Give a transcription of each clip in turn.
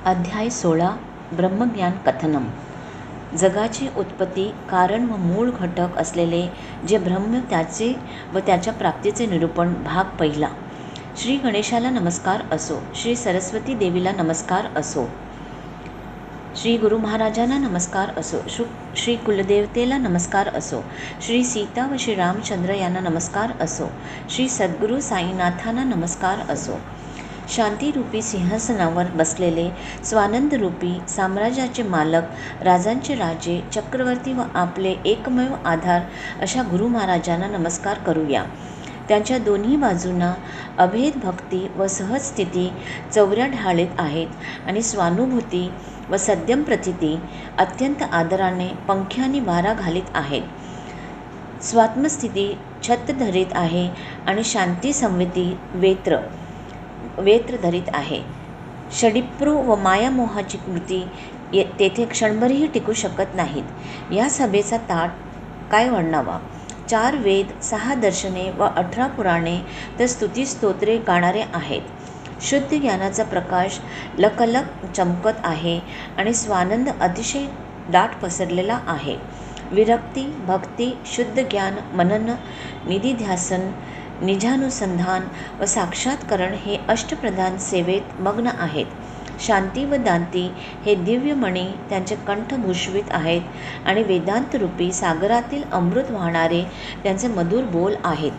अध्याय 16 ब्रह्मज्ञान कथनम. जगाची उत्पत्ती, कारण व मूळ घटक असलेले जे ब्रह्म, त्याचे व त्याच्या प्राप्तीचे निरूपण. भाग पहिला. श्री गणेशाला नमस्कार असो. श्री सरस्वती देवीला नमस्कार असो. श्री गुरु महाराजांना नमस्कार असो. श्री कुलदेवतेला नमस्कार असो. श्री सीता व श्री रामचंद्र यांना नमस्कार असो. श्री सद्गुरू साईनाथांना नमस्कार असो. शांतीरूपी सिंहासनावर बसलेले, स्वानंदरूपी साम्राज्याचे मालक, राजांचे राजे, चक्रवर्ती व आपले एकमेव आधार अशा गुरु महाराजांना नमस्कार करूया. त्यांच्या दोन्ही बाजूंना अभेद भक्ती व सहज स्थिती चौऱ्या ढाळीत आहेत आणि स्वानुभूती व सद्यम प्रतीती अत्यंत आदराने पंख्यानी वारा घालीत आहेत. स्वात्मस्थिती छत धरीत आहे आणि शांती संवेती वेत्र धरीत आहे. षडिप्रू व मायामोहाची कृती तेथे क्षणभरही टिकू शकत नाहीत. या सभेचा ताट काय वर्णावा. 4 वेद, 6 दर्शने व 18 पुराणे तर स्तुतिस्तोत्रे गाणारे आहेत. शुद्ध ज्ञानाचा प्रकाश लकलक चमकत आहे आणि स्वानंद अतिशय दाट पसरलेला आहे. विरक्ती, भक्ती, शुद्ध ज्ञान, मनन, निधिध्यासन, निजानुसंधान व साक्षात्करण हे अष्टप्रधान सेवेत मग्न आहेत. शांती व दांती हे दिव्यमणी त्यांचे कंठ भूषवित आहेत आणि वेदांतरूपी सागरातील अमृत वाहणारे त्यांचे मधुर बोल आहेत.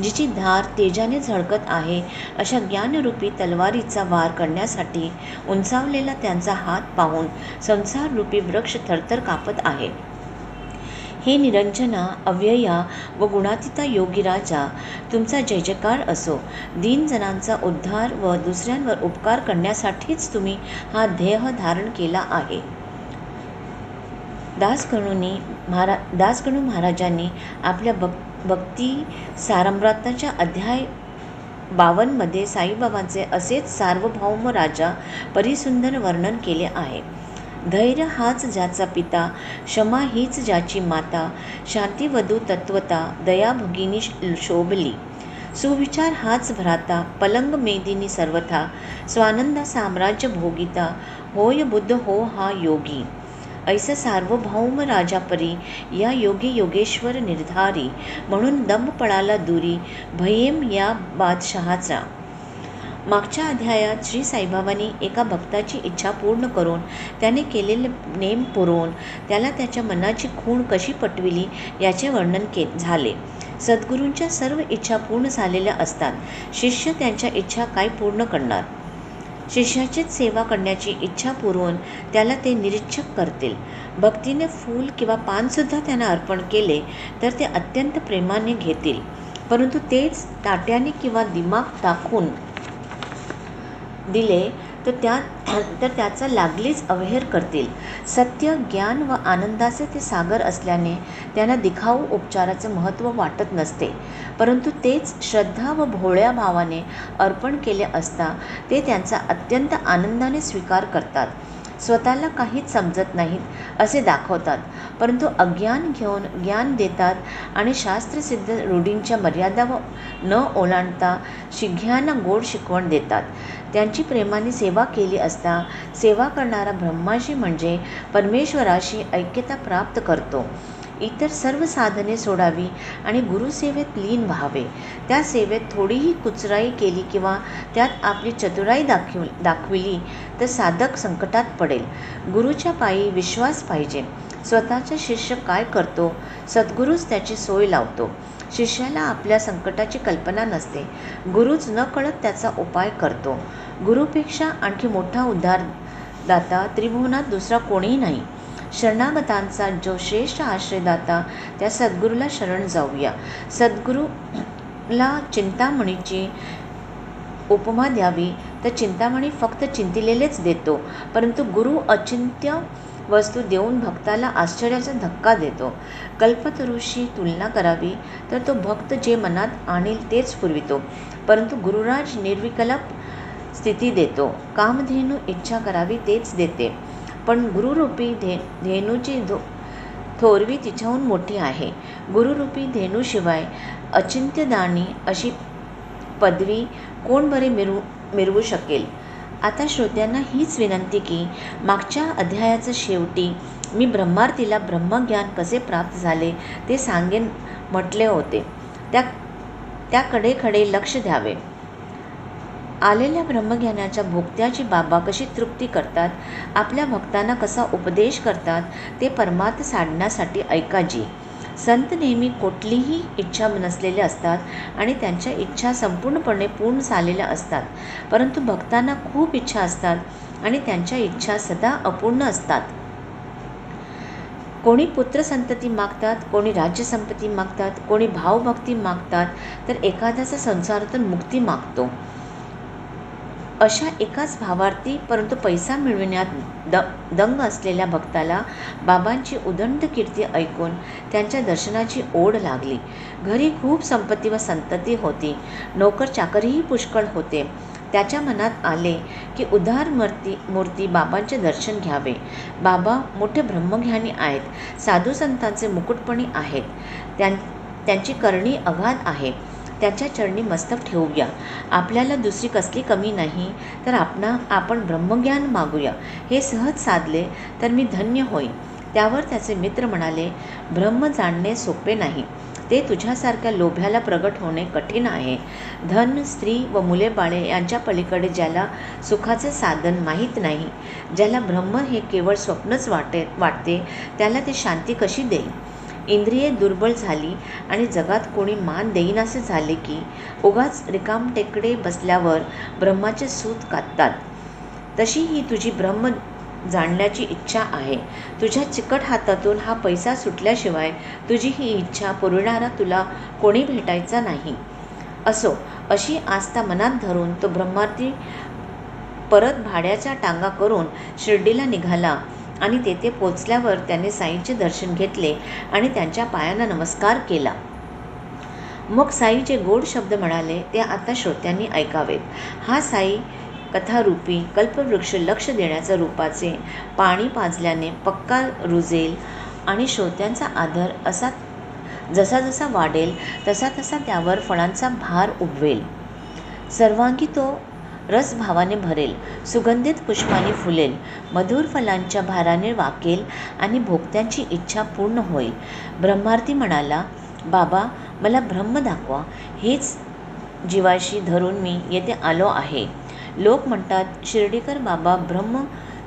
जिची धार तेजाने झळकत आहे अशा ज्ञानरूपी तलवारीचा वार करण्यासाठी उंचावलेला त्यांचा हात पाहून संसाररूपी वृक्ष थरथर कापत आहे. हे निरंजना, अव्यया व गुणातीता योगी राजा, तुमचा जय जयकार असो. दीनजनांचा उद्धार व दुसऱ्यांवर उपकार करण्यासाठीच तुम्ही हा ध्येय धारण केला आहे. दासगणू महाराजांनी आपल्या भक्ती सारामृताच्या अध्याय 52 मध्ये साईबाबांचे असेच सार्वभौम राजा परिसुंदर वर्णन केले आहे. धैर्य हाच ज्याचा पिता, क्षमा हीच ज्याची माता, शांतीवधू तत्वता, दया भगिनी शोभली, सुविचार हाच भ्राता, पलंग मेदिनी सर्वथा, स्वानंदा साम्राज्य भोगिता, होय बुद्ध हो हा योगी. ऐसा सार्वभौम राजापरी या योगी योगेश्वर निर्धारी, म्हणून दंभ पळाला दुरी, भयेम या बादशहाचा. मागच्या अध्यायात श्री साईबाबांनी एका भक्ताची इच्छा पूर्ण करून, त्याने केलेले नेम पुरवून त्याला त्याच्या मनाची खूण कशी पटविली याचे वर्णन झाले. सद्गुरूंच्या सर्व इच्छा पूर्ण झालेल्या असतात. शिष्य त्यांच्या इच्छा काय पूर्ण करणार. शिष्याचीच सेवा करण्याची इच्छा पुरवून त्याला ते निरीक्षक करतील. भक्तीने फूल किंवा पानसुद्धा त्यांना अर्पण केले तर ते अत्यंत प्रेमाने घेतील, परंतु तेच ताट्याने किंवा दिमाग टाकून दिले तर त्याचा लागलीच अवहेर करतील. सत्य, ज्ञान व आनंदाचे ते सागर असल्याने त्यांना दिखाऊ उपचाराचे महत्त्व वाटत नसते, परंतु तेच श्रद्धा व भोळ्या भावाने अर्पण केले असता ते त्यांचा अत्यंत आनंदाने स्वीकार करतात. स्वतःला काहीच समजत नाहीत असे दाखवतात, परंतु अज्ञान घेऊन ज्ञान देतात आणि शास्त्रसिद्ध रूढींच्या मर्यादा न ओलांडता शिघ्यांना गोड शिकवण देतात. त्यांची प्रेमाने सेवा केली असता सेवा करणारा ब्रह्माशी म्हणजे परमेश्वराशी ऐक्यता प्राप्त करतो. इतर सर्व साधने सोडावी आणि गुरुसेवेत लीन व्हावे. त्या सेवेत थोडीही कुचराई केली किंवा त्यात आपली चतुराई दाखविली तर साधक संकटात पडेल. गुरुच्या पायी विश्वास पाहिजे. स्वतःचा शिष्य काय करतो, सद्गुरूच त्याची सोय लावतो. शिष्याला आपल्या संकटाची कल्पना नसते. गुरुच नकळत त्याचा उपाय करतो. गुरुपेक्षा आणखी मोठा उद्धारदाता त्रिभुवनात दुसरा कोणीही नाही. शरणागतांचा जो श्रेष्ठ आश्रयदाता त्या सद्गुरूला शरण जाऊया. सद्गुरूला चिंतामणीची उपमा द्यावी तर चिंतामणी फक्त चिंतिलेलेच देतो, परंतु गुरु अचिंत्य वस्तू देऊन भक्ताला आश्चर्याचा धक्का देतो. कल्पतरूशी तुलना करावी तर तो भक्त जे मनात आणील तेच पुरवितो, परंतु गुरुराज निर्विकल्प स्थिती देतो. कामधेनू इच्छा करावी तेच देते, पण गुरुरूपी धेनूची थोरवी तिच्याहून मोठी आहे. गुरुरूपी धेनूशिवाय अचिंत्यदानी अशी पदवी कोण बरे मिरवू शकेल. आता श्रोत्यांना हीच विनंती की मागच्या अध्यायाच्या शेवटी मी ब्रह्मार्तीला ब्रह्मज्ञान कसे प्राप्त झाले ते सांगेन म्हटले होते, त्याकडे खडे लक्ष द्यावे. आलेल्या ब्रह्मज्ञानाच्या भोगत्याची बाबा कशी तृप्ती करतात, आपल्या भक्तांना कसा उपदेश करतात ते परमार्थ साधण्यासाठी ऐकाजी. संत नेहमी कुठलीही इच्छा नसलेले असतात आणि त्यांच्या इच्छा संपूर्णपणे पूर्ण झालेल्या असतात, परंतु भक्तांना खूप इच्छा असतात आणि त्यांच्या इच्छा सदा अपूर्ण असतात. कोणी पुत्रसंतती मागतात, कोणी राज्यसंपत्ती मागतात, कोणी भावभक्ती मागतात, तर एखाद्याचा संसारातून मुक्ती मागतो. अशा एकाच भावार्थी परंतु पैसा मिळविण्यात दंग असलेल्या भक्ताला बाबांची उदंड कीर्ती ऐकून त्यांच्या दर्शनाची ओढ लागली. घरी खूप संपत्ती व संतती होती, नोकर चाकरही पुष्कळ होते. त्याच्या मनात आले की उदार मूर्ती बाबांचे दर्शन घ्यावे. बाबा मोठे ब्रह्मज्ञानी आहेत, साधू संतांचे मुकुटपणी आहेत, त्यांची करणी अगाध आहे. त्याच्या चरणी मस्तक ठेवूया. आपल्याला दुसरी कसली कमी नाही, तर आपण ब्रह्मज्ञान मागूया. हे सहज साधले तर मी धन्य होईन. त्यावर त्याचे मित्र म्हणाले, ब्रह्म जाणणे सोपे नाही, ते तुझ्यासारख्या लोभ्याला प्रगट होणे कठीण आहे. धन, स्त्री व मुले बाळे यांच्या पलीकडे ज्याला सुखाचे साधन माहीत नाही, ज्याला ब्रह्म हे केवळ स्वप्नच वाटते, त्याला ते शांती कशी देईल. इंद्रिये दुर्बल झाली आणि जगात कोणी मान देईनासे झाले की उगाच रिकामटेकडे बसल्यावर ब्रह्माचे सूत काततात. तशी ही तुझी ब्रह्म जाणण्याची इच्छा आहे. तुझ्या चिकट हातातून हा पैसा सुटल्याशिवाय तुझी ही इच्छा पुरविणारा तुला कोणी भेटायचा नाही. असो, अशी आस्था मनात धरून तो ब्रह्मार्थी परत भाड्याच्या टांगा करून शिर्डीला निघाला आणि तेथे पोचल्यावर त्याने साईंचे दर्शन घेतले आणि त्यांच्या पायांना नमस्कार केला. मग साई जे गोड शब्द म्हणाले ते आता श्रोत्यांनी ऐकावेत. हा साई कथारूपी कल्पवृक्ष लक्ष देण्याच्या रूपाचे पाणी पाजल्याने पक्का रुजेल आणि श्रोत्यांचा आदर असा जसा जसा वाढेल तसा तसा त्यावर फळांचा भार उबवेल. सर्वांगी तो रसभावाने भरेल, सुगंधित पुष्पाने फुलेल, मधुर फलांच्या भाराने वाकेल आणि भोगत्यांची इच्छा पूर्ण होईल. ब्रह्मार्थी म्हणाला, बाबा मला ब्रह्म दाखवा, हेच जीवाशी धरून मी येथे आलो आहे. लोक म्हणतात शिर्डीकर बाबा ब्रह्म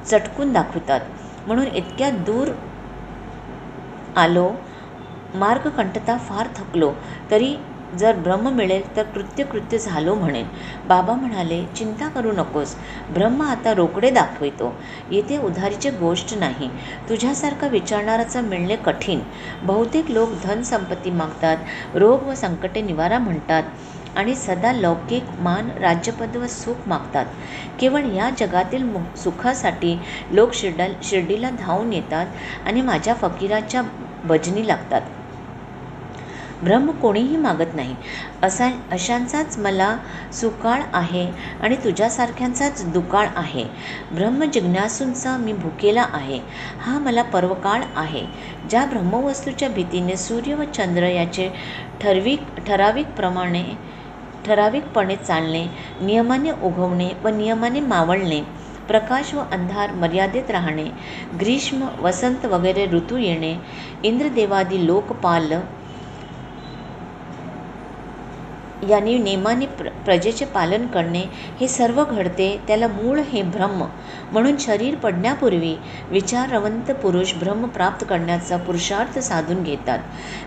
चटकून दाखवतात, म्हणून इतक्या दूर आलो. मार्गकंटता फार थकलो, तरी जर ब्रह्म मिळेल तर कृत्य झालो म्हणेन. बाबा म्हणाले, चिंता करू नकोस, ब्रह्म आता रोकडे दाखवितो. येथे उधारीची गोष्ट नाही. तुझ्यासारखा विचारणाराचा मिळणे कठीण. बहुतेक लोक धनसंपत्ती मागतात, रोग व संकटे निवारा म्हणतात आणि सदा लौकिक मान, राज्यपद व सुख मागतात. केवळ या जगातील सुखासाठी लोक शिर्डीला धावून येतात आणि माझ्या फकीराच्या भजनी लागतात. ब्रह्म कोणीही मागत नाही. अशांचाच मला सुकाळ आहे आणि तुझ्यासारख्यांचाच दुकाळ आहे. ब्रह्म जिज्ञासूंचा मी भुकेला आहे. हा मला पर्वकाळ आहे. ज्या ब्रह्मवस्तूच्या भीतीने सूर्य व चंद्र याचे ठराविकपणे चालणे, नियमाने उगवणे व नियमाने मावळणे, प्रकाश व अंधार मर्यादेत राहणे, ग्रीष्म वसंत वगैरे ऋतू येणे, इंद्रदेवादी लोकपाल यांनी नेमाने प्रजेचे पालन करणे, हे सर्व घडते त्याला मूळ हे ब्रह्म. म्हणून शरीर पडण्यापूर्वी विचारवंत पुरुष ब्रह्म प्राप्त करण्याचा पुरुषार्थ साधून घेतात.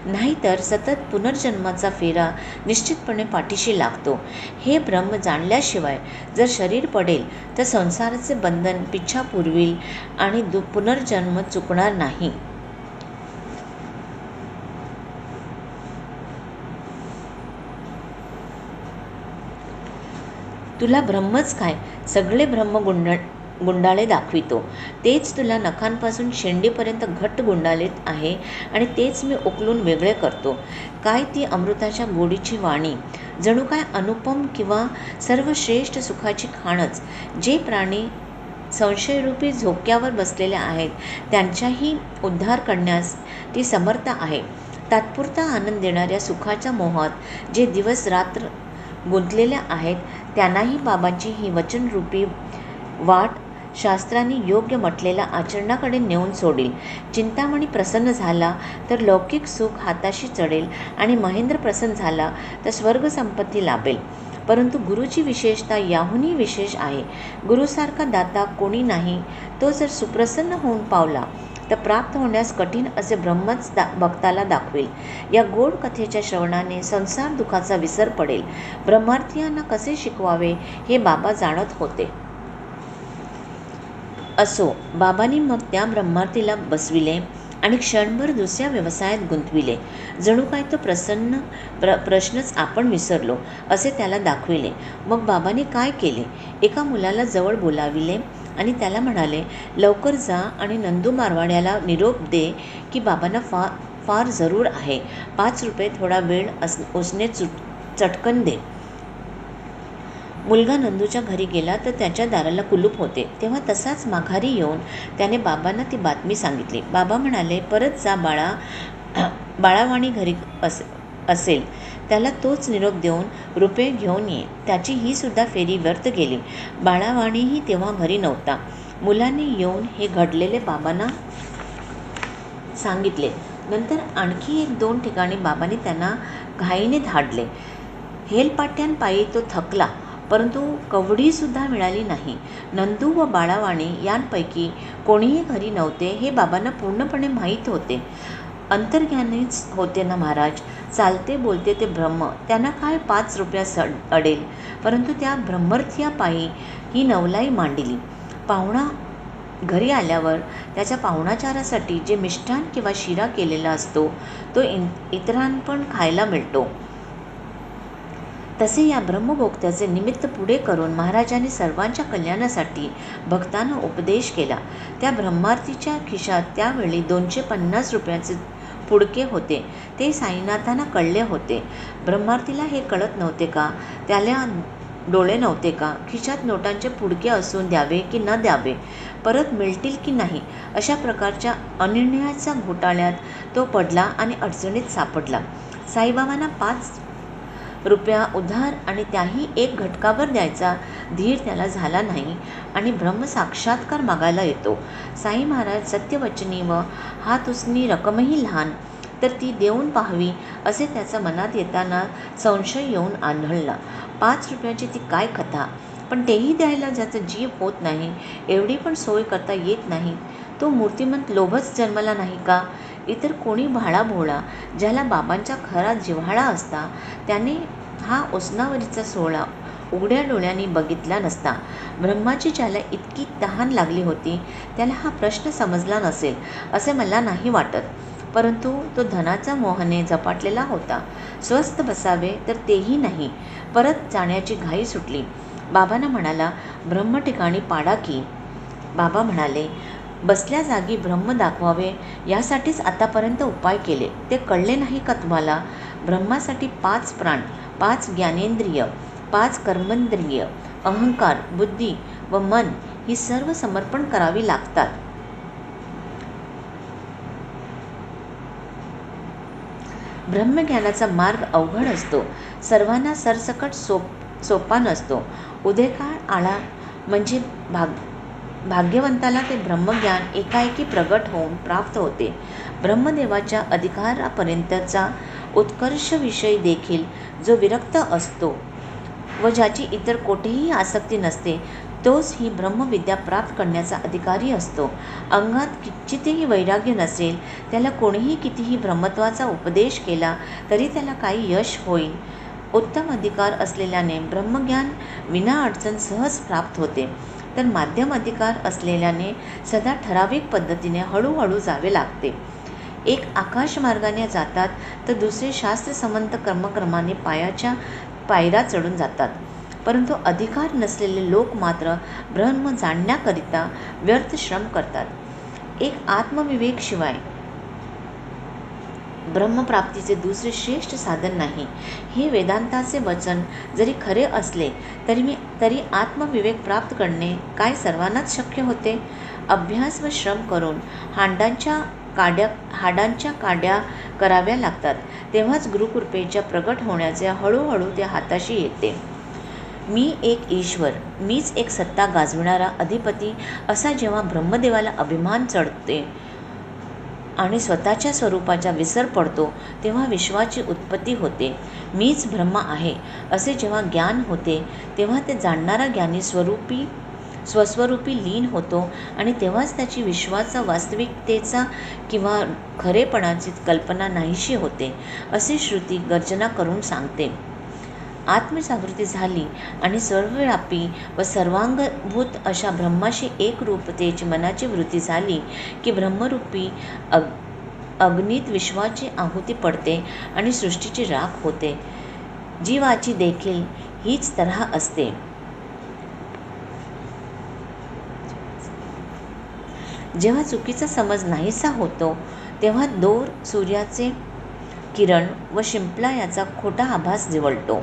नाहीतर सतत पुनर्जन्माचा फेरा निश्चितपणे पाठीशी लागतो. हे ब्रह्म जाणल्याशिवाय जर शरीर पडेल तर संसाराचे बंधन पिच्छा पुरविल आणि पुनर्जन्म चुकणार नाही. तुला ब्रह्मच काय, सगळे ब्रह्म गुंडाळे दाखवितो. तेच तुला नखांपासून शेंडीपर्यंत घट्ट गुंडाळीत आहे आणि तेच मी उकलून वेगळे करतो. काय ती अमृताच्या गोडीची वाणी, जणू काय अनुपम किंवा सर्वश्रेष्ठ सुखाची खाणच. जे प्राणी संशयरूपी झोक्यावर बसलेले आहेत त्यांचाही उद्धार करण्यास ती समर्थ आहे. तात्पुरता आनंद देणाऱ्या सुखाच्या मोहात जे दिवस रात्र गुंतलेल्या आहेत त्यांनाही बाबांची ही वचनरूपी वाट शास्त्रांनी योग्य म्हटलेल्या आचरणाकडे नेऊन सोडील. चिंतामणी प्रसन्न झाला तर लौकिक सुख हाताशी चढेल आणि महेंद्र प्रसन्न झाला तर स्वर्गसंपत्ती लाभेल. परंतु गुरुची विशेषता याहूनही विशेष आहे. गुरुसारखा दाता कोणी नाही. तो जर सुप्रसन्न होऊन पावला तर प्राप्त होण्यास कठीण असे ब्रह्मच भक्ताला दाखवेल. या गोड कथेच्या श्रवणाने संसार दुःखाचा विसर पडेल. ब्रह्मार्थीयांना कसे शिकवावे हे बाबा जाणत होते. असो, बाबांनी मग त्या ब्रह्मार्थीला बसविले आणि क्षणभर दुसऱ्या व्यवसायात गुंतविले. जणू काय तो प्रश्नच आपण विसरलो असे त्याला दाखविले. मग बाबांनी काय केले? एका मुलाला जवळ बोलाविले आणि त्याला म्हणाले, लवकर जा आणि नंदू मारवाड्याला निरोप दे की बाबांना फार जरूर आहे. 5 रुपये थोडा वेळ उसने चटकन दे. मुलगा नंदूच्या घरी गेला तर त्याच्या दाराला कुलूप होते. तेव्हा तसाच माघारी येऊन त्याने बाबांना ती बातमी सांगितली. बाबा म्हणाले, परत जा बाळा, बाळावाणी घरी असेल त्याला तोच निरोप देऊन रुपये घेऊन ये. त्याची ही सुद्धा फेरी व्यर्थ गेली. बाळावाणीही तेव्हा घरी नव्हता. मुलाने येऊन हे घडलेले बाबांना सांगितले. नंतर आणखी 1-2 ठिकाणी बाबांनी त्यांना घाईने धाडले. हेलपाट्यांपायी तो थकला, परंतु कवडीसुद्धा मिळाली नाही. नंदू व बाळावाणी यांपैकी कोणीही घरी नव्हते हे बाबांना पूर्णपणे माहीत होते. अंतर्ज्ञानीच होते ना महाराज. चालते बोलते ते ब्रह्म. त्यांना काय 5 रुपयास अडेल. परंतु त्या ब्रह्मर्थ्यापायी ही नवलाई मांडली. पाहुणा घरी आल्यावर त्याच्या पाहुणाचारासाठी जे मिष्टान किंवा शिरा केलेला असतो तो इतरांपण खायला मिळतो. तसे या ब्रह्मभोक्त्याचे निमित्त पुढे करून महाराजांनी सर्वांच्या कल्याणासाठी भक्तांना उपदेश केला. त्या ब्रह्मार्थीच्या खिशात त्यावेळी 250 रुपयाचे पुडके होते. ते साईनाथांना कळले होते. ब्रह्मार्थीला हे कळत नव्हते का? त्याला डोळे नव्हते का? खिशात नोटांचे पुडके असून द्यावे की न द्यावे, परत मिळतील की नाही, अशा प्रकारच्या अनिर्णयाच्या घोटाळ्यात तो पडला आणि अडचणीत सापडला. साईबाबांना 5 रुपया उधार आणि त्याही 1 घटकावर द्यायचा धीर त्याला झाला नाही आणि ब्रह्मसाक्षात्कार मागायला येतो. साई महाराज सत्यवचनी व हात उसनी रकमही लहान, तर ती देऊन पाहावी असे त्याच्या मनात येताना संशय येऊन आढळला. 5 रुपयाची ती काय कथा, पण तेही द्यायला ज्याचा जीव होत नाही, एवढी पण सोय करता येत नाही, तो मूर्तिमंत लोभच जन्मला नाही का? इतर कोणी भाळाभोळा ज्याला बाबांचा खरा जिव्हाळा असता त्याने हा उसनावरीचा सोहळा उघड्या डोळ्यांनी बघितला नसता. ब्रह्माची ज्याला इतकी तहान लागली होती त्याला हा प्रश्न समजला नसेल असे मला नाही वाटत. परंतु तो धनाचा मोहाने झपाटलेला होता. स्वस्थ बसावे तर तेही नाही. परत जाण्याची घाई सुटली. बाबांना म्हणाला, ब्रह्म ठिकाणी पाडा की. बाबा म्हणाले, बसल्या जागी ब्रह्म दाखवावे यासाठीच आतापर्यंत उपाय केले. ते कळले नाही का तुम्हाला? ब्रह्मासाठी 5 प्राण, 5 ज्ञानेंद्रिय, 5 कर्मेंद्रिय, अहंकार, बुद्धी व मन ही सर्व समर्पण करावी लागतात. ब्रह्मज्ञानाचा मार्ग अवघड असतो. सर्वांना सरसकट सोपा नसतो. उदयकाळ आला म्हणजे भाग्यवंताला ते ब्रह्मज्ञान एकाएकी प्रगट होऊन प्राप्त होते. ब्रह्मदेवाच्या अधिकारापर्यंतचा उत्कर्ष विषय देखील जो विरक्त असतो व ज्याची इतर कोठेही आसक्ती नसते, तोच ही ब्रह्मविद्या प्राप्त करण्याचा अधिकारी असतो. अंगात किंचितही वैराग्य नसेल, त्याला कोणीही कितीही ब्रह्मत्वाचा उपदेश केला तरी त्याला काही यश होईल. उत्तम अधिकार असलेल्याने ब्रह्मज्ञान विना अडचण सहज प्राप्त होते, तर माध्यम अधिकार असलेल्याने सदा ठराविक पद्धतीने हळूहळू जावे लागते. एक आकाशमार्गाने जातात तर दुसरे शास्त्रसंमत क्रमक्रमाने पायऱ्या चढून जातात. परंतु अधिकार नसलेले लोक मात्र ब्रह्म जाणण्याकरिता व्यर्थ श्रम करतात. एक आत्मविवेक शिवाय ब्रह्मप्राप्तीचे दुसरे श्रेष्ठ साधन नाही. हे वेदांताचे वचन जरी खरे असले तरी आत्मविवेक प्राप्त करणे काय सर्वांनाच शक्य होते? अभ्यास व श्रम करून हाडांच्या काड्या कराव्या लागतात. तेव्हाच गुरुकृपेच्या प्रगट होण्याचे हळूहळू ते हाताशी येते. मी एक ईश्वर, मीच एक सत्ता गाजविणारा अधिपती असा जेव्हा ब्रह्मदेवाला अभिमान चढते आणि स्वतःच्या स्वरूपाचा विसर पडतो तेव्हा विश्वाची उत्पत्ती होते. मीच ब्रह्म आहे असे जेव्हा ज्ञान होते तेव्हा ते जाणणारा ज्ञानी स्वस्वरूपी लीन होतो आणि तेव्हाच त्याची विश्वाचा वास्तविकतेचा किंवा खरेपणाची कल्पना नाहीशी होते असे श्रुती गर्जना करून सांगते. आत्मजागृती झाली आणि सर्वव्यापी व सर्वांगभूत अशा ब्रह्माशी एकरूपतेची मनाची वृत्ती झाली की ब्रह्मरूपी अग्नीत विश्वाची आहुती पडते आणि सृष्टीची राख होते. जीवाची देखील हीच तऱ्हा असते. जेव्हा चुकीचा समज नाहीसा होतो तेव्हा दोर सूर्याचे किरण व शिंपला याचा खोटा आभास जिवळतो.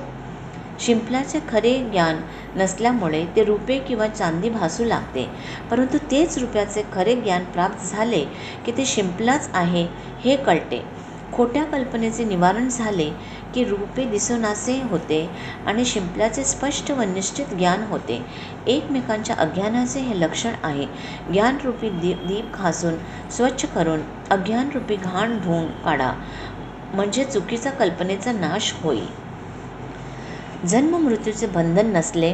शिंपल्याचे खरे ज्ञान नसल्यामुळे ते रुपे किंवा चांदी भासू लागते, परंतु तेच रुपयाचे खरे ज्ञान प्राप्त झाले की ते शिंपलाच आहे हे कळते. खोट्या कल्पनेचे निवारण झाले की रूपे दिसेनासे होते आणि शिंपल्याचे स्पष्ट व निश्चित ज्ञान होते. एकमेकांच्या अज्ञानाचे हे लक्षण आहे. ज्ञानरूपी दीप घासून स्वच्छ करून अज्ञानरूपी घाण धुवून काढा, म्हणजे चुकीचा कल्पनेचा नाश होईल. जन्म मृत्यूचे बंधन नसले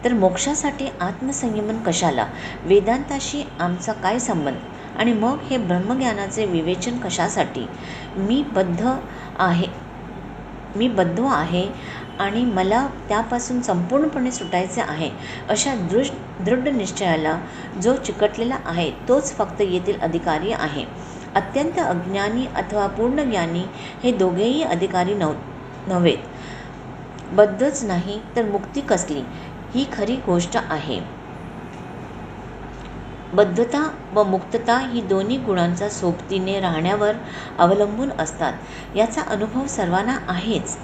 तर मोक्षासाठी आत्मसंयमन कशाला? वेदांताशी आमचा काय संबंध? आणि मग हे ब्रह्मज्ञानाचे विवेचन कशासाठी? मी बद्ध आहे आणि मला त्यापासून संपूर्णपणे सुटायचे आहे अशा दृढ निश्चयाला जो चिकटलेला आहे तोच फक्त येथील अधिकारी आहे. अत्यंत अज्ञानी अथवा पूर्णज्ञानी हे दोघेही अधिकारी नव्हेत. बद्धच नाही तर मुक्ती कसली ही खरी गोष्ट आहे. बद्धता व मुक्तता ही दोन्ही गुणांचा सोबतीने राहण्यावर अवलंबून असतात. याचा अनुभव सर्वांना आहेच.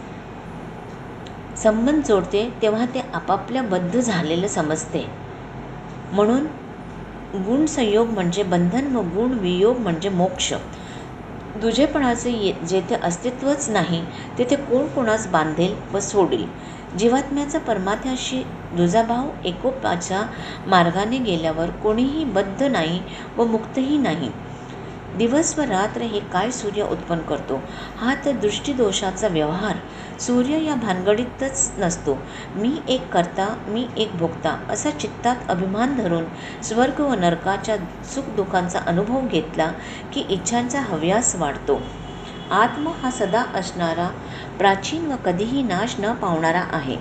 संबंध जोडते तेव्हा ते आपापल्या बद्ध झालेलं समजते. म्हणून गुणसंयोग म्हणजे बंधन व गुण वियोग म्हणजे मोक्ष. दुजेपणाचे जेथे अस्तित्वच नाही तेथे कोण कोणास बांधेल व सोडेल? जीवात्म्याचा परमात्म्याशी दुजाभाव एकोपाच्या मार्गाने गेल्यावर कोणीही बद्ध नाही व मुक्तही नाही. दिवस व रात्र हे काय सूर्य उत्पन्न करतो? हा तर दृष्टीदोषाचा व्यवहार. सूर्य या भानगडीतच नसतो. मी एक करता, मी एक भोगता असा चित्तात अभिमान धरून स्वर्ग व नरकाच्या सुखदुःखांचा अनुभव घेतला की इच्छांचा हव्यास वाढतो. आत्मा हा सदा असणारा, प्राचीन व कधीही नाश न पावणारा आहे.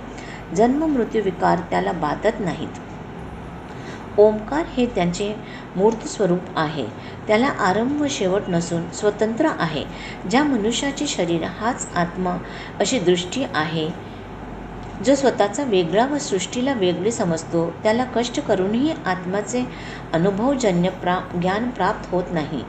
जन्म मृत्यू विकार त्याला बाधत नाहीत. ओंकार हे त्यांचे मूर्त स्वरूप आहे. त्याला आरंभ व शेवट नसून स्वतंत्र आहे. ज्या मनुष्याचे शरीर हाच आत्मा अशी दृष्टी आहे, जो स्वतःचा वेगळा व सृष्टीला वेगळे समजतो, त्याला कष्ट करूनही आत्म्याचे अनुभवजन्य ज्ञान प्राप्त होत नाही.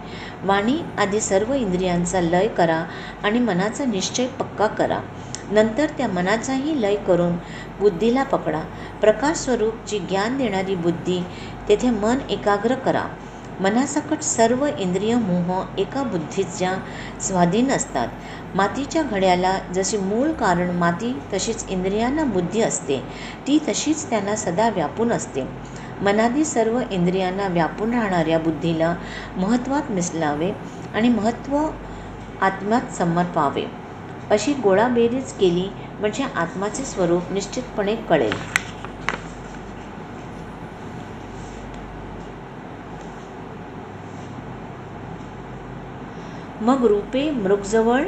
वाणी आधी सर्व इंद्रियांचा लय करा आणि मनाचा निश्चय पक्का करा. नंतर त्या मनाचाही लय करून बुद्धीला पकडा. प्रकाश स्वरूप जी ज्ञान देणारी बुद्धी, तेथे मन एकाग्र करा. मनासकट सर्व इंद्रिय मोह एका बुद्धीच्या स्वाधीन असतात. मातीच्या घड्याला जशी मूळ कारण माती तशीच इंद्रियांना बुद्धी असते. ती तशीच त्यांना सदा व्यापून असते. मनादी सर्व इंद्रियांना व्यापून राहणाऱ्या बुद्धीला महत्त्वात मिसळावे आणि महत्त्व आत्म्यात समर्पावे. अशी गोळाबेरीज केली म्हणजे आत्माचे स्वरूप निश्चितपणे कळेल. मग रूपे मृगजवळ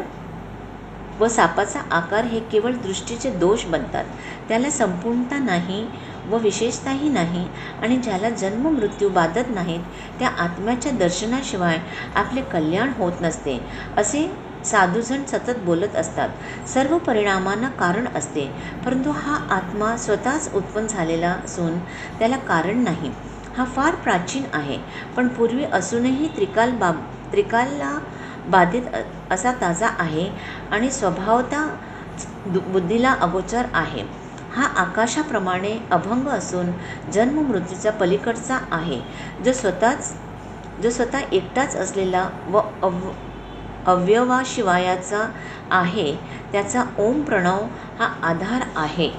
व सापाचा आकार हे केवळ दृष्टीचे दोष बनतात. त्याला संपूर्णता नाही व विशेषताही नाही आणि ज्याला जन्म मृत्यू बाधत नाहीत त्या आत्म्याच्या दर्शनाशिवाय आपले कल्याण होत नसते असे साधूजण सतत बोलत असतात. सर्व परिणामांना कारण असते, परंतु हा आत्मा स्वतःच उत्पन्न झालेला असून त्याला कारण नाही. हा फार प्राचीन आहे, पण पूर्वी असूनही त्रिकाला बाधित असा ताजा आहे आणि स्वभावता बुद्धीला अगोचर आहे. हा आकाशाप्रमाणे अभंग असून जन्म मृत्यूचा पलीकडचा आहे, जो स्वतः एकटाच असलेला व अव्यवाशिवायाचा आहे. त्याचा ओम प्रणव हा आधार आहे.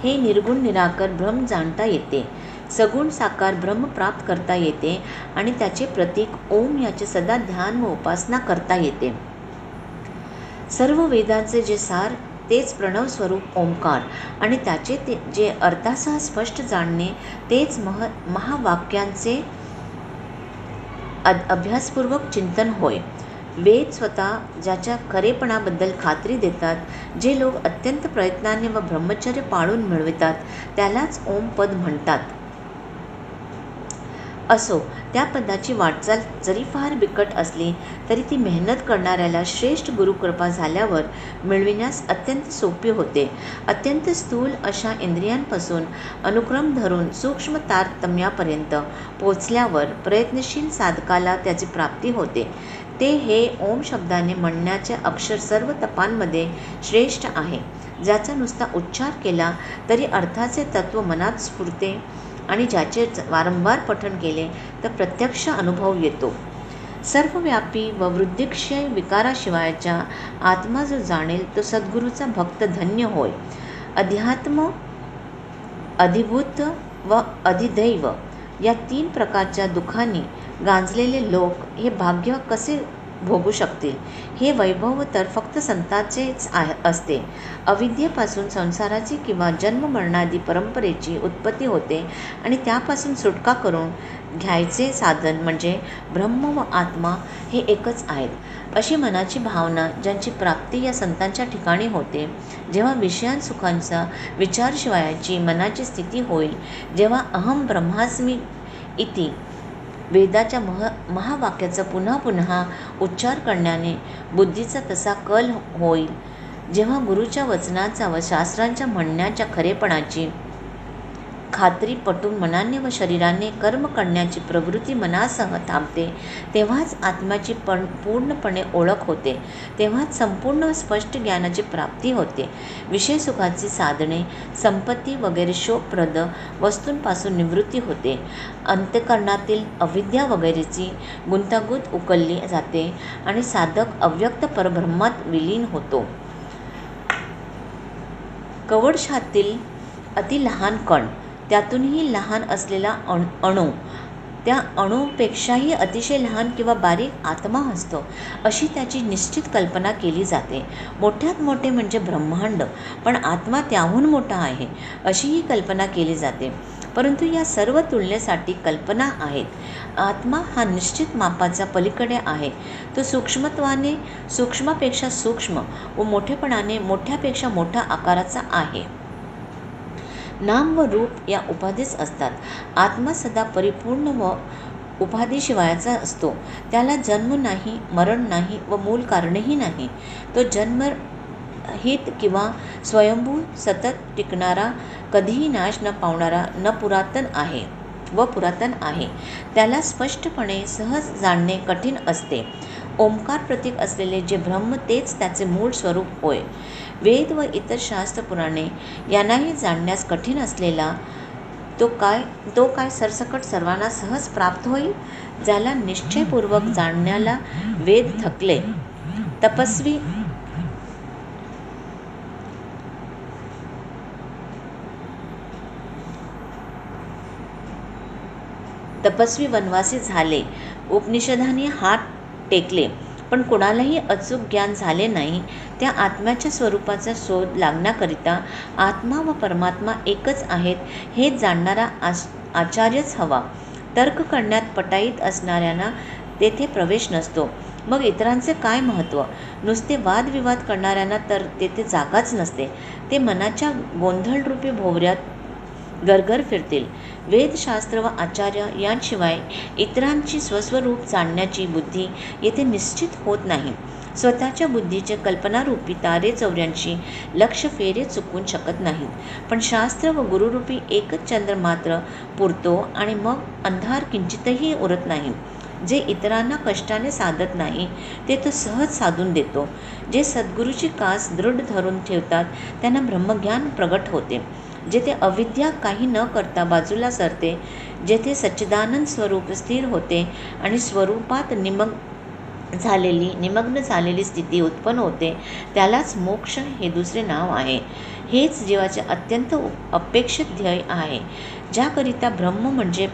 हे निर्गुण निराकार ब्रह्म जाणता येते, सगुण साकार ब्रह्म प्राप्त करता येते आणि त्याचे प्रतीक ओम याचे सदा ध्यान व उपासना करता येते. सर्व वेदांचे जे सार तेच प्रणव स्वरूप ओंकार आणि त्याचे ते जे अर्थासह स्पष्ट जाणणे तेच महावाक्यांचे अभ्यासपूर्वक चिंतन होय. वेद स्वतः ज्याच्या खरेपणाबद्दल खात्री देतात, जे लोक अत्यंत प्रयत्नाने व ब्रह्मचर्य पाळून मिळवितात, त्यालाच ओम पद म्हणतात. असो, त्या पदाची वाटचाल जरी फार बिकट असली तरी ती मेहनत करणाऱ्याला श्रेष्ठ गुरुकृपा झाल्यावर मिळविण्यास अत्यंत सोपी होते. अत्यंत स्थूल अशा इंद्रियांपासून अनुक्रम धरून सूक्ष्म तारतम्यापर्यंत पोचल्यावर प्रयत्नशील साधकाला त्याची प्राप्ती होते. ते हे ओम शब्दाने म्हणण्याचे अक्षर सर्व तपांमध्ये श्रेष्ठ आहे, ज्याचा नुसता उच्चार केला तरी अर्थाचे तत्त्व मनात स्फुरते आणि ज्याचे वारंवार पठण केले तर प्रत्यक्ष अनुभव येतो. सर्वव्यापी व वृद्धिक्षय विकाराशिवायचा आत्मा जो जाणेल तो सद्गुरूचा भक्त धन्य होय. अध्यात्म, अधिभूत व अधिदैव या 3 प्रकारच्या दुःखांनी गांजलेले लोक हे भाग्य कसे भोगू शकतील? हे वैभव तर फक्त संतांचेच असते. अविद्येपासून संसाराची किंवा जन्ममरणादी परंपरेची उत्पत्ती होते आणि त्यापासून सुटका करून घ्यायचे साधन म्हणजे ब्रह्म व आत्मा हे एकच आहेत, अशी मनाची भावना ज्यांची प्राप्ती या संतांच्या ठिकाणी होते. जेव्हा विषयांसुखांचा विचारशिवायची मनाची स्थिती होईल, जेव्हा अहम ब्रह्मास्मी इति वेदाच्या महावाक्याचा पुन्हा पुन्हा उच्चार करण्याने बुद्धीचा तसा कल होईल, जेव्हा गुरूच्या वचनाचा व शास्त्रांच्या म्हणण्याच्या खरेपणाची खात्री पटून मनाने व शरीराने कर्म करण्याची प्रवृत्ती मनासह थांबते, तेव्हाच आत्म्याची पूर्णपणे ओळख होते. तेव्हाच संपूर्ण व स्पष्ट ज्ञानाची प्राप्ती होते. विषयसुखाची साधने, संपत्ती वगैरे शोभप्रद वस्तूंपासून निवृत्ती होते. अंतःकरणातील अविद्या वगैरेची गुंतागुंत उकलली जाते आणि साधक अव्यक्त परब्रह्मात विलीन होतो. कवडशातील अति लहान कण, त्यातूनही लहान असलेला अणू, त्या अणूपेक्षाही अतिशय लहान किंवा बारीक आत्मा असतो, अशी त्याची निश्चित कल्पना केली जाते. मोठ्यात मोठे म्हणजे ब्रह्मांड, पण आत्मा त्याहून मोठा आहे, अशीही कल्पना केली जाते. परंतु या सर्व तुलनेसाठी कल्पना आहेत. आत्मा हा निश्चित मापाच्या पलीकडे आहे. तो सूक्ष्मत्वाने सूक्ष्मापेक्षा सूक्ष्म व मोठेपणाने मोठ्यापेक्षा मोठ्या आकाराचा आहे. नाम व रूप या उपाधीच असतात. आत्मा सदा परिपूर्ण व उपाधीशिवायचा असतो. त्याला जन्म नाही, मरण नाही व मूल कारणही नाही. तो जन्मरहित किंवा स्वयंभू, सतत टिकणारा, कधीही नाश न पावणारा, पुरातन आहे. त्याला स्पष्टपणे सहज जाणणे कठीण असते. ओंकार प्रतीक असलेले जे ब्रह्म तेच त्याचे मूळ स्वरूप होय. वेद व इतर शास्त्र पुराणे यांनाही जाणण्यास कठीण असलेला तो काय सरसकट सर्वांना सहज प्राप्त होईल? ज्याला निश्चयपूर्वक जाणण्याला वेद थकले, तपस्वी वनवासी झाले, उपनिषदांनी हात टेकले, पण कोणालाही अचूक ज्ञान झाले नाही. त्या आत्म्याच्या स्वरूपाचा शोध लागण्याकरिता आत्मा व परमात्मा एकच आहेत हे जाणणारा आचार्यच हवा. तर्क करण्यात पटाईत असणाऱ्यांना तेथे प्रवेश नसतो. मग इतरांचे काय महत्त्व? नुसते वादविवाद करणाऱ्यांना तर तेथे जागाच नसते. ते मनाच्या गोंधळरूपी भोवऱ्यात गरगर फिरतील. वेदशास्त्र व आचार्य यांशिवाय इतरांची स्वस्वरूप जाणण्याची बुद्धी येथे निश्चित होत नाही. स्वतःच्या बुद्धीचे कल्पनारूपी तारेचौऱ्यांशी लक्ष फेरे चुकवू शकत नाहीत. पण शास्त्र व गुरुरूपी एकच चंद्र मात्र पुरतो आणि मग अंधार किंचितही उरत नाही. जे इतरांना कष्टाने साधत नाही ते तो सहज साधून देतो. जे सद्गुरूची कास दृढ धरून ठेवतात त्यांना ब्रह्मज्ञान प्रगट होते. जेथे अविद्या काही न करता बाजूला सरते, जेथे सच्चिदानंद स्वरूप स्थिर होते आणि स्वरूपात निमग्न झालेली स्थिती उत्पन्न होते, त्यालाच मोक्ष हे दुसरे नाव आहे. हेच जीवाचे अत्यंत अपेक्षित ध्येय आहे, ज्याकरिता ब्रह्म म्हणजे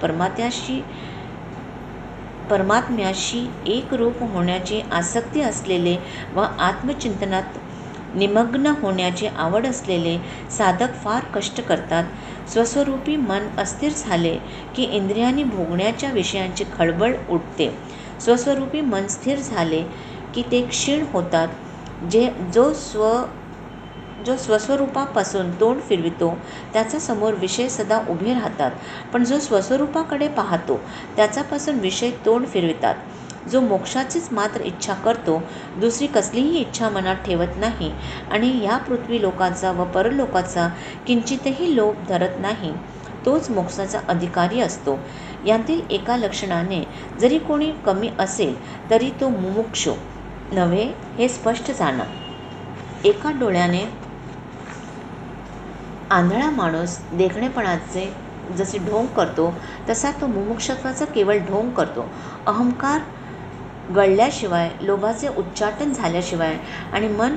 परमात्म्याशी एकरूप होण्याची आसक्ती असलेले व आत्मचिंतनात निमग्न होण्याची आवड असलेले साधक फार कष्ट करतात. स्वस्वरूपी मन अस्थिर झाले की इंद्रियांनी भोगण्याच्या विषयांची खळबळ उडते. स्वस्वरूपी मन स्थिर झाले की ते क्षीण होतात. जो स्वस्वरूपापासून तोंड फिरवितो त्याचा समोर विषय सदा उभे राहतात, पण जो स्वस्वरूपाकडे पाहतो त्याच्यापासून विषय तोंड फिरवितात. जो मोक्षाचीच मात्र इच्छा करतो, दुसरी कसलीही इच्छा मनात ठेवत नाही आणि या पृथ्वी लोकाचा व परलोकाचा किंचितही लोभ धरत नाही, तोच मोक्षाचा अधिकारी असतो. यातील एका लक्षणाने जरी कोणी कमी असेल तरी तो मुमुक्षू नव्हे हे स्पष्ट जाणं. एका डोळ्याने आंधळा माणूस देखणेपणाचे जसे ढोंग करतो तसा तो मुमुक्षत्वाचा केवळ ढोंग करतो. अहंकार गळल्याशिवाय, लोभाचे उच्चाटन झाल्याशिवाय आणि मन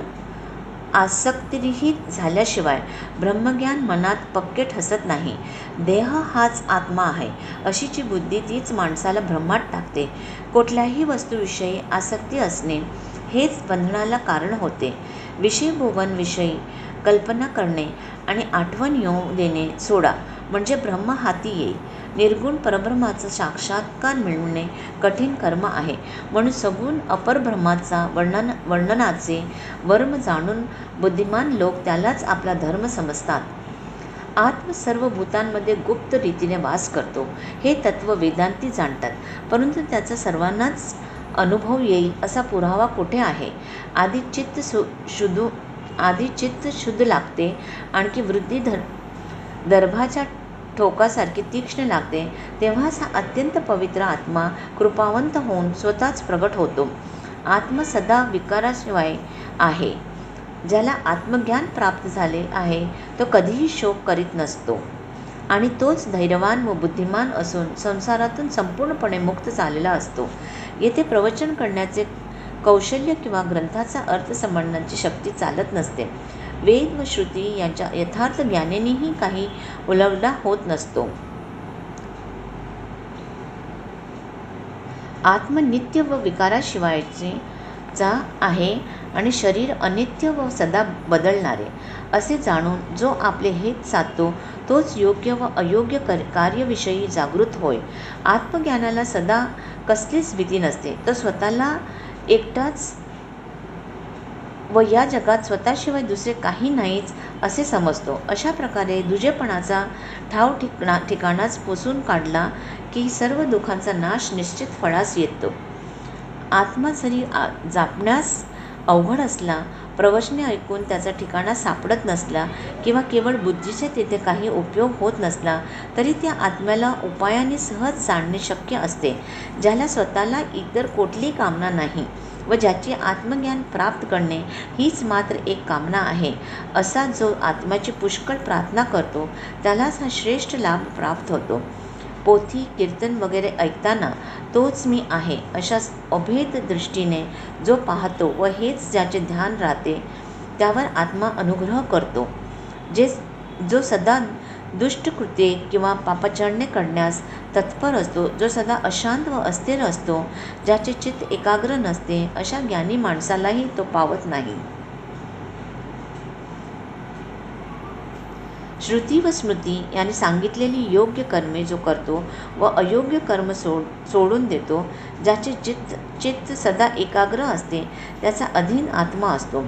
आसक्तिरहित झाल्याशिवाय ब्रह्मज्ञान मनात पक्के ठसत नाही. देह हाच आत्मा आहे अशीची बुद्धी तीच माणसाला भ्रमात टाकते. कुठल्याही वस्तूविषयी आसक्ती असणे हेच बंधनाला कारण होते. विषयभोगांविषयी कल्पना करणे आणि आठवण येऊ देणे सोडा, म्हणजे ब्रह्म हाती येईल. निर्गुण परब्रह्माचा साक्षात्कार मिळवणे कठीण कर्म आहे, म्हणून सगुण अपरब्रह्माचा वर्णनाचे वर्म जाणून बुद्धिमान लोक त्यालाच आपला धर्म समजतात. आत्म सर्व भूतांमध्ये गुप्त रीतीने वास करतो हे तत्व वेदांती जाणतात, परंतु त्याचा सर्वांनाच अनुभव येईल असा पुरावा कुठे आहे? आधी चित्त शुद्ध लागते, आणखी वृद्धी दर्भाच्या ठोकासारखी तीक्ष्ण लागते, तेव्हाच हा अत्यंत पवित्र आत्मा कृपावंत होऊन स्वतःच प्रगट होतो. आत्मा सदा विकाराशिवाय आहे. ज्याला आत्मज्ञान प्राप्त झाले आहे तो कधीही शोक करीत नसतो आणि तोच धैर्यवान व बुद्धिमान असून संसारातून संपूर्णपणे मुक्त झालेला असतो. येथे प्रवचन करण्याचे कौशल्य किंवा ग्रंथाचा अर्थ समजण्याची शक्ती चालत नसते. वेद व श्रुती यांच्या यथार्थ ज्ञानानेही काही उलगडा होत नसतो. आत्म नित्य व विकाराशिवायचा आहे आणि शरीर अनित्य व सदा बदलणारे असे जाणून जो आपले हित साधतो तोच योग्य व अयोग्य कार्याविषयी जागृत होय. आत्मज्ञानाला सदा कसलीच भीती नसते. तो स्वतःला एकटाच व या जगात स्वतःशिवाय दुसरे काही नाहीच असे समजतो. अशा प्रकारे दुजेपणाचा ठिकाणाच पुसून काढला की सर्व दुःखांचा नाश निश्चित फळास येतो. आत्मा जरी जापण्यास अवघड असला, प्रवचने ऐकून त्याचा ठिकाणा सापडत नसला किंवा केवळ बुद्धीचे तेथे काही उपयोग होत नसला, तरी त्या आत्म्याला उपायाने सहज जाणणे शक्य असते. ज्याला स्वतःला इतर कुठली कामना नाही व ज्याचे आत्मज्ञान प्राप्त करणे हीच मात्र एक कामना आहे, असा जो आत्म्याची पुष्कळ प्रार्थना करतो त्यालाच हा श्रेष्ठ लाभ प्राप्त होतो. पोथी कीर्तन वगैरे ऐकताना तोच मी आहे अशा अभेद दृष्टीने जो पाहतो व हेच ज्याचे ध्यान राहते त्यावर आत्मा अनुग्रह करतो. जो सदा दुष्टकृत्ये किंवा पापाचरणे करण्यास तत्पर असतो, जो सदा अशांत व अस्थिर असतो, ज्याचे चित्त एकाग्र नसते, अशा ज्ञानी माणसालाही तो पावत नाही. श्रुती व स्मृती यांनी सांगितलेली योग्य कर्मे जो करतो व अयोग्य कर्म सोडून देतो, ज्याचे चित्त सदा एकाग्र असते, त्याचा अधीन आत्मा असतो.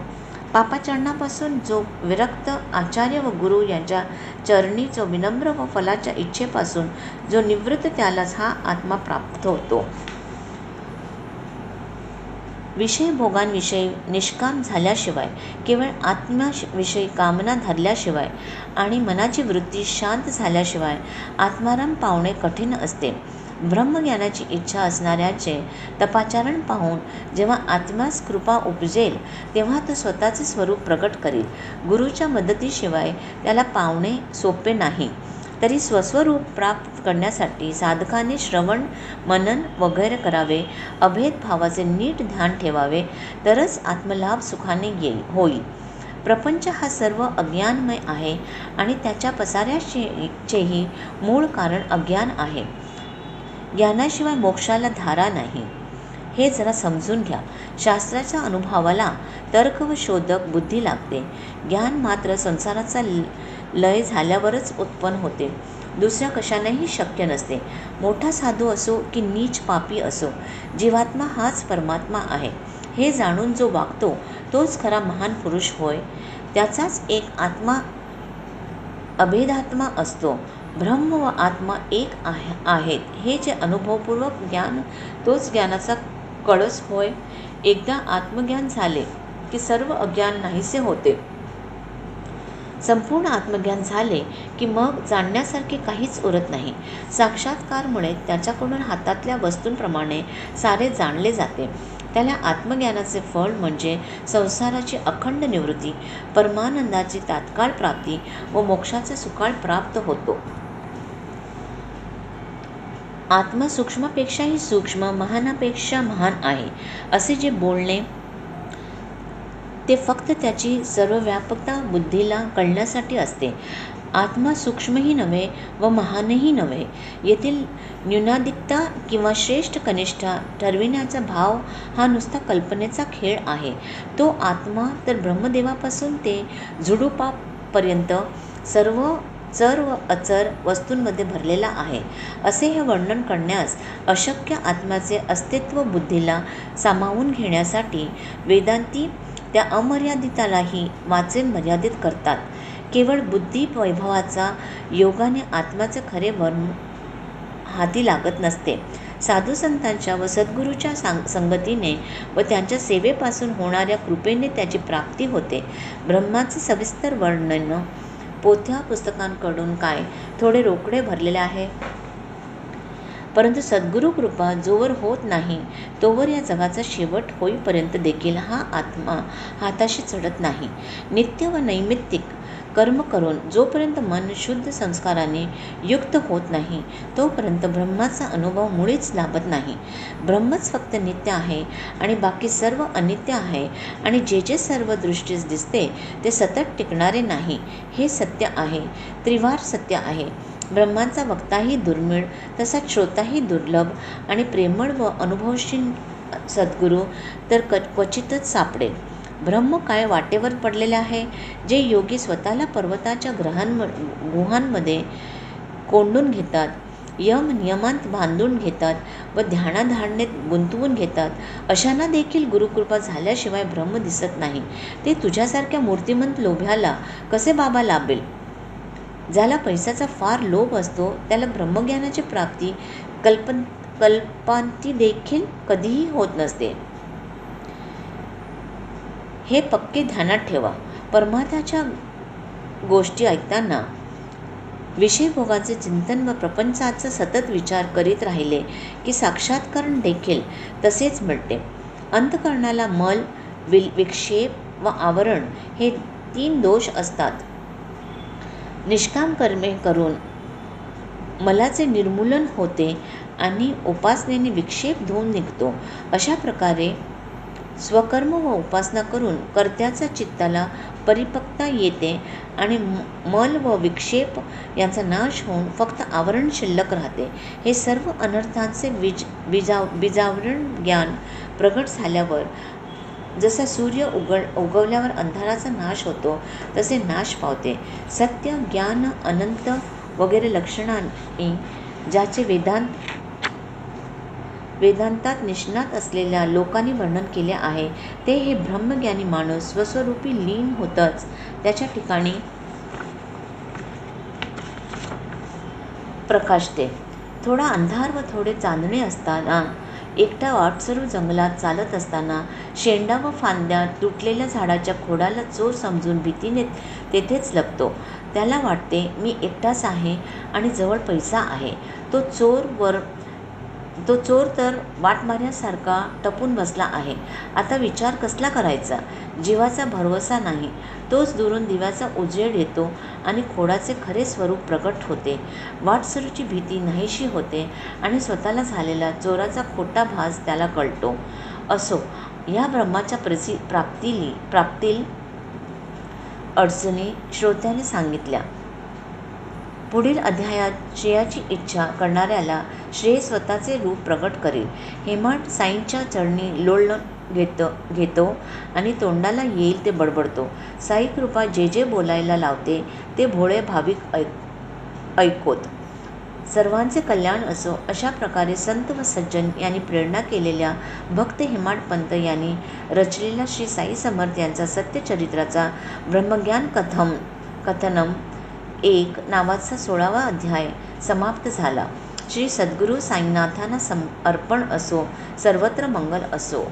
पापाचरणापासून जो विरक्त, आचार्य व गुरु यांच्या चरणी जो विनम्र व फलाच्या इच्छेपासून जो निवृत्त, त्यालाच हा आत्मा प्राप्त होतो. विषय भोगांविषयी निष्काम झाल्याशिवाय, केवळ आत्म्याविषयी कामना धरल्याशिवाय आणि मनाची वृत्ती शांत झाल्याशिवाय आत्माराम पावणे कठीण असते. ब्रह्मज्ञानाची इच्छा असणाऱ्याचे तपाचरण पाहून जेव्हा आत्म्यास कृपा उपजेल तेव्हा तो स्वतःचे स्वरूप प्रकट करील. गुरुच्या मदतीशिवाय त्याला पावणे सोपे नाही. तरी स्वस्वरूप प्राप्त करण्यासाठी साधकाने श्रवण, मनन वगैरे करावे, अभेद भावाचे नीट ध्यान ठेवावे, तरच आत्मलाभ सुखाने होईल. प्रपंच हा सर्व अज्ञानमय आहे आणि त्याच्या पसाऱ्याचेही मूळ कारण अज्ञान आहे. ज्ञानाशिवाय मोक्षाला धारा नाही, हे जरा समजून घ्या. शास्त्राच्या अनुभवाला तर्क व शोधक बुद्धी लागते. ज्ञान मात्र संसाराचा लय झाल्यावरच उत्पन्न होते, दुसऱ्या कशानेही शक्य नसते. मोठा साधू असो की नीच पापी असो, जीवात्मा हाच परमात्मा आहे हे जाणून जो वागतो तोच खरा महान पुरुष होय. त्याचाच एक आत्मा अभेदात्मा असतो. ब्रह्म व आत्मा एक आहेत हे जे अनुभवपूर्वक ज्ञान तोच ज्ञानाचा कळस होय. एकदा आत्मज्ञान झाले की सर्व अज्ञान नाहीसे होते. संपूर्ण आत्मज्ञान झाले की मग जाणण्यासारखे काहीच उरत नाही. साक्षात्कारमुळे त्याच्याकडून हातातल्या वस्तूंप्रमाणे सारे जाणले जाते. त्याला आत्मज्ञानाचे फळ म्हणजे संसाराची अखंड निवृत्ती, परमानंदाची तात्काळ प्राप्ती व मोक्षाचा सुकाळ प्राप्त होतो. आत्मा सूक्ष्मापेक्षाही सूक्ष्म, महानापेक्षा महान आहे असे जे बोलणे ते फक्त त्याची सर्वव्यापकता बुद्धीला कळण्यासाठी असते. आत्मा सूक्ष्मही नव्हे व महानही नव्हे. येथील न्यूनाधिकता किंवा श्रेष्ठ कनिष्ठा ठरविण्याचा भाव हा नुसता कल्पनेचा खेळ आहे. तो आत्मा तर ब्रह्मदेवापासून ते झुडुपापर्यंत सर्व चर व अचर वस्तूंमध्ये भरलेला आहे. असे हे वर्णन करण्यास अशक्य आत्म्याचे अस्तित्व बुद्धीला सामावून घेण्यासाठी वेदांती त्या अमर्यादितालाही वाचेन मर्यादित करतात. केवळ बुद्धी वैभवाचा योगाने आत्म्याचे खरे वर्म हाती लागत नसते. साधुसंतांच्या व सद्गुरूच्या संगतीने व त्यांच्या सेवेपासून होणाऱ्या कृपेने त्याची प्राप्ती होते. ब्रह्माचे सविस्तर वर्णन पोथ्या पुस्तकांकडून काय थोडे रोकडे भरलेले आहे. परंतु सद्गुरू कृपा जोवर होत नाही तोवर या जगाचा शेवट होईपर्यंत देखील हा आत्मा हाताशी चढत नाही. नित्य व नैमित्तिक कर्म करून जोपर्यंत मन शुद्ध संस्काराने युक्त होत नाही तोपर्यंत ब्रह्माचा अनुभव मुळीच लाभत नाही. ब्रह्मच फक्त नित्य आहे आणि बाकी सर्व अनित्य आहे आणि जे जे सर्व दृष्टीस दिसते ते सतत टिकणारे नाही हे सत्य आहे, त्रिवार सत्य आहे. ब्रह्माचा वक्ताही दुर्मिळ, तसा श्रोताही दुर्लभ आणि प्रेमळ व अनुभवशील सद्गुरू तर क्वचितच सापडेल. ब्रह्म काय वाटेवर पडलेले आहे. जे योगी स्वतःला पर्वताच्या गुहांमध्ये कोंडून घेतात, यम नियमांत बांधून घेतात व ध्यानाधारणेत गुंतवून घेतात, अशांना देखील गुरुकृपा झाल्याशिवाय ब्रह्म दिसत नाही. ते तुझ्यासारख्या मूर्तिमंत लोभ्याला कसे बाबा लाभेल. ज्याला पैशाचा फार लोभ असतो त्याला ब्रह्मज्ञानाची प्राप्ती कल्पांती देखील कधीही होत नसते. हे पक्के ध्यानात ठेवा. परमार्थाच्या गोष्टी ऐकताना विषयभोगाचे चिंतन व प्रपंचाचा सतत विचार करीत राहिले की साक्षात्करण देखील तसेच मिळते. अंतःकरणाला मल, विक्षेप व आवरण हे 3 दोष असतात. निष्काम कर्मे करून मलाचे निर्मूलन होते आणि उपासनेने विक्षेप धुवून निघतो. अशा प्रकारे स्वकर्म व उपासना करून कर्त्याच्या चित्ताला परिपक्वता येते आणि मल व विक्षेप यांचा नाश होऊन फक्त आवरण शिल्लक राहते. हे सर्व अनर्थांचे बीजावरण ज्ञान प्रगट झाल्यावर जसा सूर्य उगवल्यावर अंधाराचा नाश होतो तसे नाश पावते. सत्य, ज्ञान, अनंत वगैरे लक्षणांनी ज्याचे वेदांतात निष्णात असलेल्या लोकांनी वर्णन केले आहे ते हे ब्रह्मज्ञानी माणूस स्वस्वरूपी लीन होतच त्याच्या ठिकाणी प्रकाशते. थोडा अंधार व थोडे चांदणे असताना एकटा वाटसरू जंगलात चालत असताना शेंडा व फांद्या तुटलेल्या झाडाच्या खोडाला चोर समजून भीतीने तेथेच लपतो. त्याला वाटते मी एकटाच आहे आणि जवळ पैसा आहे. तो चोर तर वाटमाऱ्यासारखा टपून बसला आहे. आता विचार कसला करायचा. जीवाचा भरवसा नाही. तोच दुरून दिव्याचा उजेड येतो आणि खोडाचे खरे स्वरूप प्रकट होते. वाटसरूची भीती नाहीशी होते आणि स्वतःला झालेला चोराचा खोटा भास त्याला कळतो. असो, या ब्रह्माच्या प्राप्तील अडचणी श्रोत्याने सांगितल्या. पुढील अध्यायात श्रेयाची इच्छा करणाऱ्याला श्रेय स्वतःचे रूप प्रकट करेल. हेमंत साईंच्या चरणी लोळण घेतो आणि तोंडाला येईल ते बडबडतो. साई कृपा जे जे बोलायला लावते ते भोळे भाविक ऐकोत. सर्वांचे कल्याण असो. अशा प्रकारे संत व सज्जन यांनी प्रेरणा केलेल्या भक्त हेमाडपंत यांनी रचलेला श्री साई समर्थ यांचा सत्यचरित्राचा ब्रह्मज्ञान कथनम 1 नावाचा 16वा अध्याय समाप्त झाला. श्री सद्गुरू साईनाथांना अर्पण असो. सर्वत्र मंगल असो.